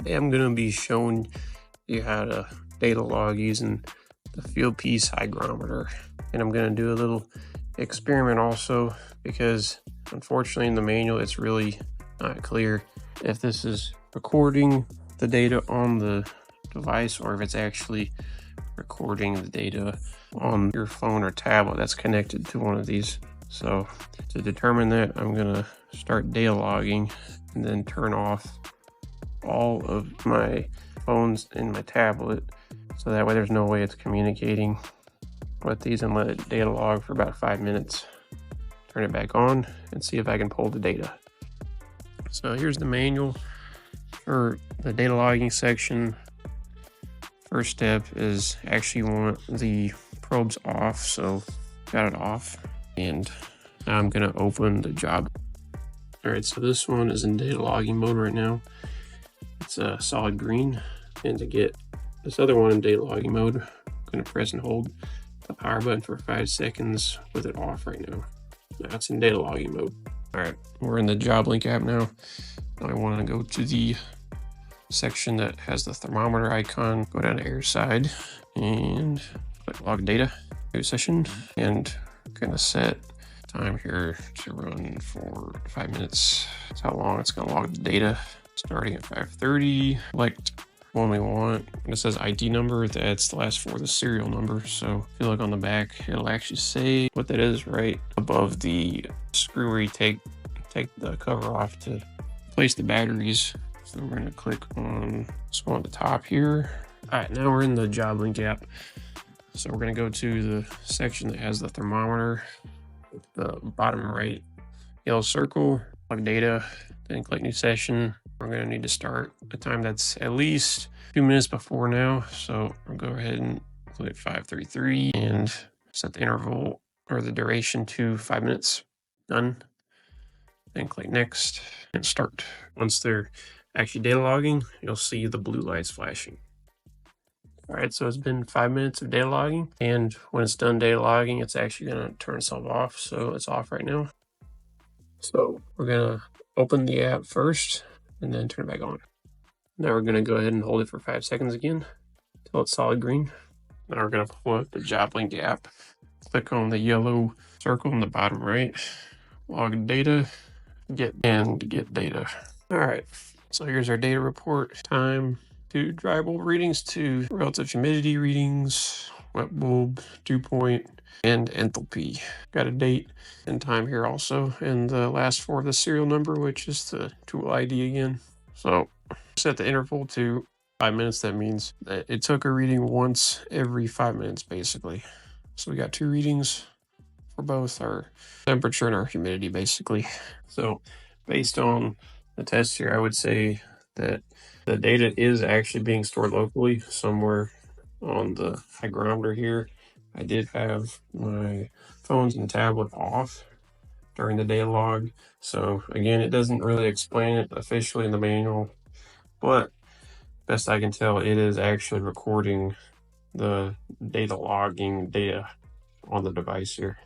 I'm going to be showing you how to data log using the Fieldpiece hygrometer. And I'm going to do a little experiment also, because unfortunately in the manual it's really not clear if this is recording the data on the device or if it's actually recording the data on your phone or tablet that's connected to one of these. So to determine that, I'm going to start data logging and then turn off all of my phones and my tablet, so that way there's no way it's communicating with these, and let it data log for about 5 minutes. Turn it back on and see if I can pull the data. So here's the manual for the data logging section. First step is actually want the probes off, so got it off, and now I'm going to open the job. Alright, so this one is in data logging mode right now. It's a solid green, and to get this other one in data logging mode, I'm going to press and hold the power button for 5 seconds with it off right now. Now it's in data logging mode. Alright, we're in the Joblink app now. Now I want to go to the section that has the thermometer icon, go down to air side and click log data, new session, and I'm going to set time here to run for 5 minutes. That's how long it's going to log the data. Starting at 5:30, select one we want. When it says ID number, that's the last 4 of the serial number. So if you look on the back, it'll actually say what that is right above the screw where you take the cover off to place the batteries. So we're going to click on this one at the top here. All right, now we're in the Joblink app. So we're going to go to the section that has the thermometer, the bottom right yellow circle, log data, then click new session. We're going to need to start a time that's at least 2 minutes before now. So I'll go ahead and click 5:33 and set the interval or the duration to 5 minutes. Done. Then click next and start. Once they're actually data logging, you'll see the blue lights flashing. All right, so it's been 5 minutes of data logging, and when it's done data logging, it's actually going to turn itself off. So it's off right now. So we're going to open the app first and then turn it back on. Now we're going to go ahead and hold it for 5 seconds again until it's solid green. Now we're going to pull up the Joblink app, click on the yellow circle in the bottom right, log data, get data. All right, so here's our data report. Time to dry bulb readings to relative humidity readings, wet bulb, dew point, and enthalpy. Got a date and time here also, and the last 4 of the serial number, which is the tool ID again. So set the interval to 5 minutes. That means that it took a reading once every 5 minutes, basically. So we got 2 readings for both our temperature and our humidity, basically. So based on the test here, I would say that the data is actually being stored locally somewhere on the hygrometer here. I did have my phones and tablet off during the data log. So again, it doesn't really explain it officially in the manual, but best I can tell, it is actually recording the data logging data on the device here.